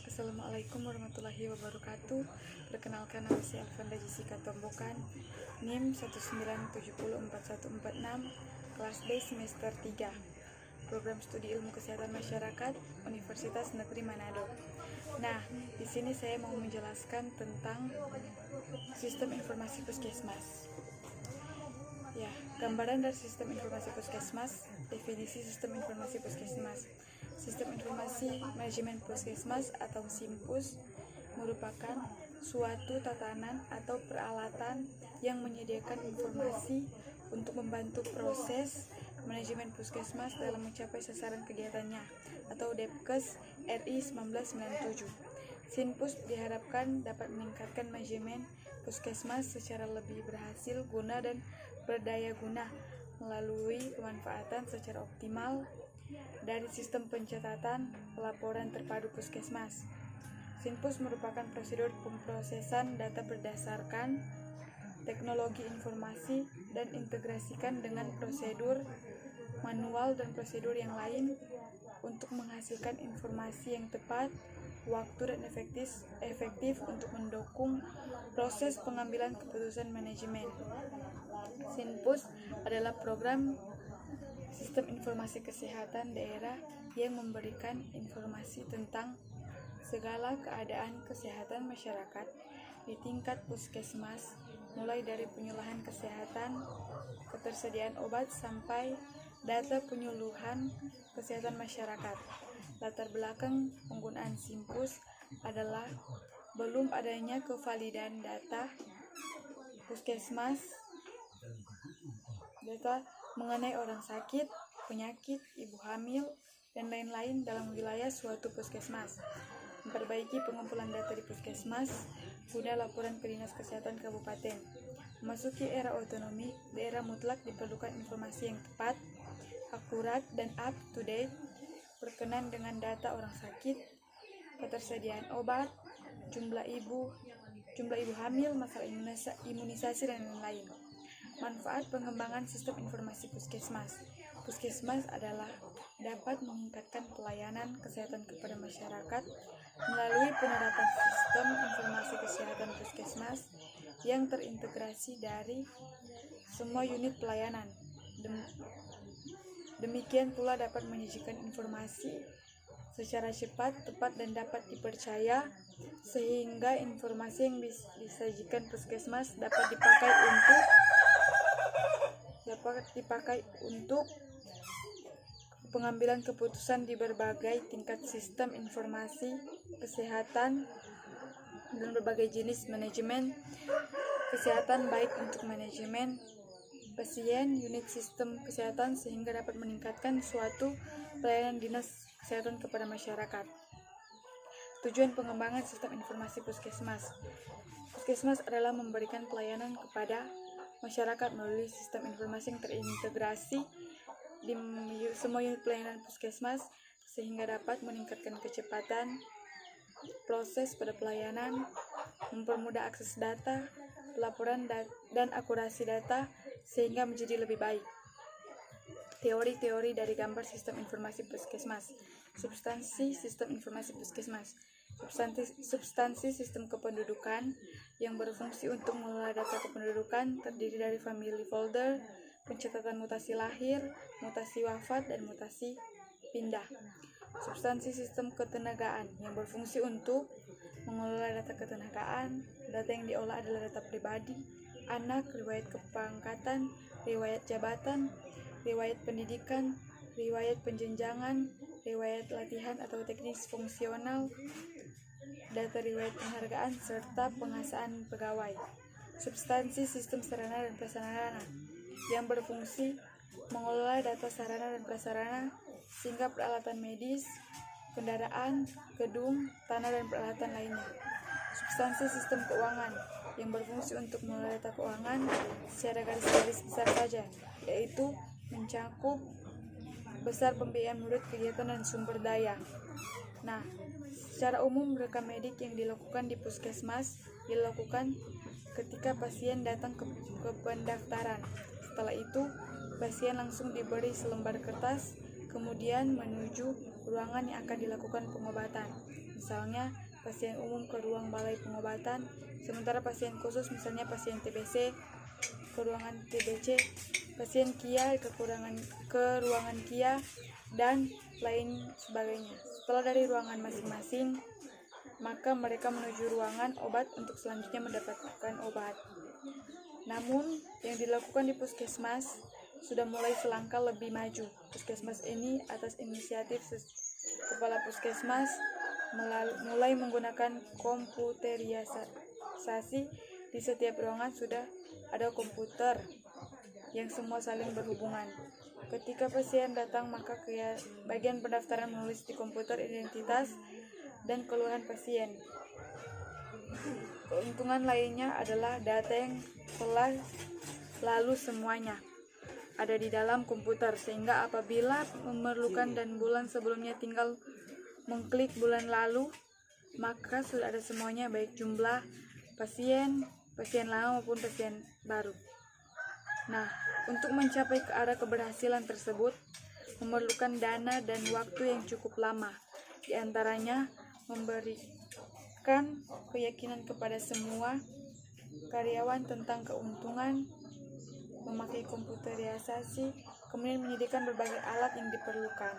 Assalamualaikum warahmatullahi wabarakatuh. Perkenalkan, nama saya Alvanda Jessica Tombokan, NIM 1970446, kelas B semester 3, Program Studi Ilmu Kesehatan Masyarakat, Universitas Negeri Manado. Nah, di sini saya mau menjelaskan tentang sistem informasi puskesmas. Ya, gambaran dari sistem informasi puskesmas. Definisi sistem informasi puskesmas. Sistem informasi manajemen puskesmas atau SIMPUS merupakan suatu tatanan atau peralatan yang menyediakan informasi untuk membantu proses manajemen puskesmas dalam mencapai sasaran kegiatannya atau DEPKES RI 1997. SIMPUS diharapkan dapat meningkatkan manajemen puskesmas secara lebih berhasil guna dan berdaya guna melalui pemanfaatan secara optimal dari sistem pencatatan laporan terpadu puskesmas. SIMPUS merupakan prosedur pemrosesan data berdasarkan teknologi informasi dan integrasikan dengan prosedur manual dan prosedur yang lain untuk menghasilkan informasi yang tepat, waktu dan efektif untuk mendukung proses pengambilan keputusan manajemen. SIMPUS adalah program sistem informasi kesehatan daerah yang memberikan informasi tentang segala keadaan kesehatan masyarakat di tingkat puskesmas, mulai dari penyuluhan kesehatan, ketersediaan obat, sampai data penyuluhan kesehatan masyarakat. Latar belakang penggunaan SIMPUS adalah belum adanya kevalidan data puskesmas, data mengenai orang sakit, penyakit, ibu hamil, dan lain-lain dalam wilayah suatu puskesmas. Memperbaiki pengumpulan data di puskesmas guna laporan ke Dinas Kesehatan Kabupaten. Memasuki era otonomi, daerah mutlak diperlukan informasi yang tepat, akurat, dan up-to-date berkenan dengan data orang sakit, ketersediaan obat, jumlah ibu hamil, masalah imunisasi, dan lain-lain. Manfaat pengembangan sistem informasi puskesmas. Puskesmas adalah dapat meningkatkan pelayanan kesehatan kepada masyarakat melalui penerapan sistem informasi kesehatan puskesmas yang terintegrasi dari semua unit pelayanan. Demikian pula dapat menyajikan informasi secara cepat, tepat, dan dapat dipercaya, sehingga informasi yang disajikan puskesmas dapat dipakai untuk pengambilan keputusan di berbagai tingkat sistem informasi kesehatan dan berbagai jenis manajemen kesehatan, baik untuk manajemen pasien, unit sistem kesehatan, sehingga dapat meningkatkan suatu pelayanan dinas kesehatan kepada masyarakat. Tujuan pengembangan sistem informasi puskesmas. Puskesmas adalah memberikan pelayanan kepada masyarakat melalui sistem informasi yang terintegrasi di semua unit pelayanan puskesmas, sehingga dapat meningkatkan kecepatan proses pada pelayanan, mempermudah akses data, pelaporan dan akurasi data, sehingga menjadi lebih baik. Teori-teori dari gambar sistem informasi puskesmas. Substansi sistem informasi puskesmas. Substansi sistem kependudukan yang berfungsi untuk mengelola data kependudukan terdiri dari family folder, pencatatan mutasi lahir, mutasi wafat, dan mutasi pindah. Substansi sistem ketenagaan yang berfungsi untuk mengelola data ketenagaan. Data yang diolah adalah data pribadi, anak, riwayat kepangkatan, riwayat jabatan, riwayat pendidikan, riwayat penjenjangan, riwayat latihan atau teknik fungsional, data riwayat penghargaan, serta pengasaan pegawai. Substansi sistem sarana dan prasarana yang berfungsi mengelola data sarana dan prasarana sehingga peralatan medis, kendaraan, gedung, tanah, dan peralatan lainnya. Substansi sistem keuangan yang berfungsi untuk mengelola data keuangan secara garis-garis besar saja, yaitu mencakup besar pembiayaan menurut kegiatan dan sumber daya. Nah, secara umum rekam medik yang dilakukan di puskesmas dilakukan ketika pasien datang ke pendaftaran. Setelah itu, pasien langsung diberi selembar kertas kemudian menuju ruangan yang akan dilakukan pengobatan. Misalnya, pasien umum ke ruang balai pengobatan, sementara pasien khusus misalnya pasien TBC ke ruangan TBC, pasien KIA ke ruangan KIA, dan lain sebagainya. Setelah dari ruangan masing-masing, maka mereka menuju ruangan obat untuk selanjutnya mendapatkan obat. Namun, yang dilakukan di puskesmas sudah mulai selangkah lebih maju. Puskesmas ini atas inisiatif kepala puskesmas mulai menggunakan komputerisasi. Di setiap ruangan sudah ada komputer yang semua saling berhubungan. Ketika pasien datang, maka bagian pendaftaran menulis di komputer identitas dan keluhan pasien. Keuntungan lainnya adalah data yang telah lalu semuanya ada di dalam komputer, sehingga apabila memerlukan dan bulan sebelumnya tinggal mengklik bulan lalu, maka sudah ada semuanya, baik jumlah pasien lama maupun pasien baru. Nah, untuk mencapai ke arah keberhasilan tersebut memerlukan dana dan waktu yang cukup lama. Di antaranya memberikan keyakinan kepada semua karyawan tentang keuntungan memakai komputerisasi, kemudian menyediakan berbagai alat yang diperlukan.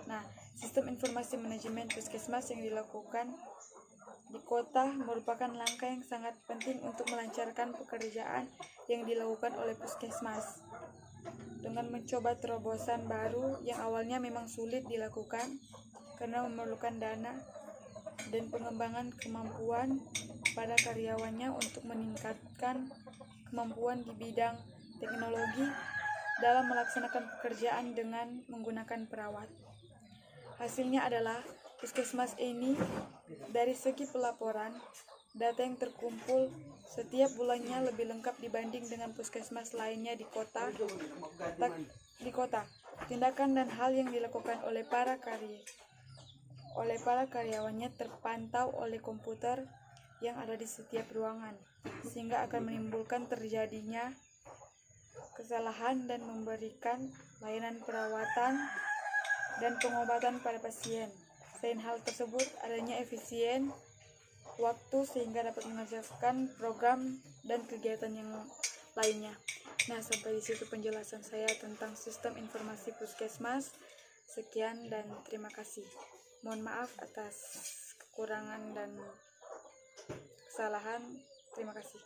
Nah, sistem informasi manajemen puskesmas yang dilakukan di kota merupakan langkah yang sangat penting untuk melancarkan pekerjaan yang dilakukan oleh puskesmas. Dengan mencoba terobosan baru yang awalnya memang sulit dilakukan karena memerlukan dana dan pengembangan kemampuan pada karyawannya untuk meningkatkan kemampuan di bidang teknologi dalam melaksanakan pekerjaan dengan menggunakan perawat. Hasilnya adalah puskesmas ini dari segi pelaporan, data yang terkumpul setiap bulannya lebih lengkap dibanding dengan puskesmas lainnya di kota. Tindakan dan hal yang dilakukan oleh para karyawannya terpantau oleh komputer yang ada di setiap ruangan, sehingga akan menimbulkan terjadinya kesalahan dan memberikan layanan perawatan dan pengobatan pada pasien. Selain hal tersebut, adanya efisien waktu sehingga dapat mengerjakan program dan kegiatan yang lainnya. Nah, sampai di situ penjelasan saya tentang sistem informasi puskesmas. Sekian dan terima kasih. Mohon maaf atas kekurangan dan kesalahan. Terima kasih.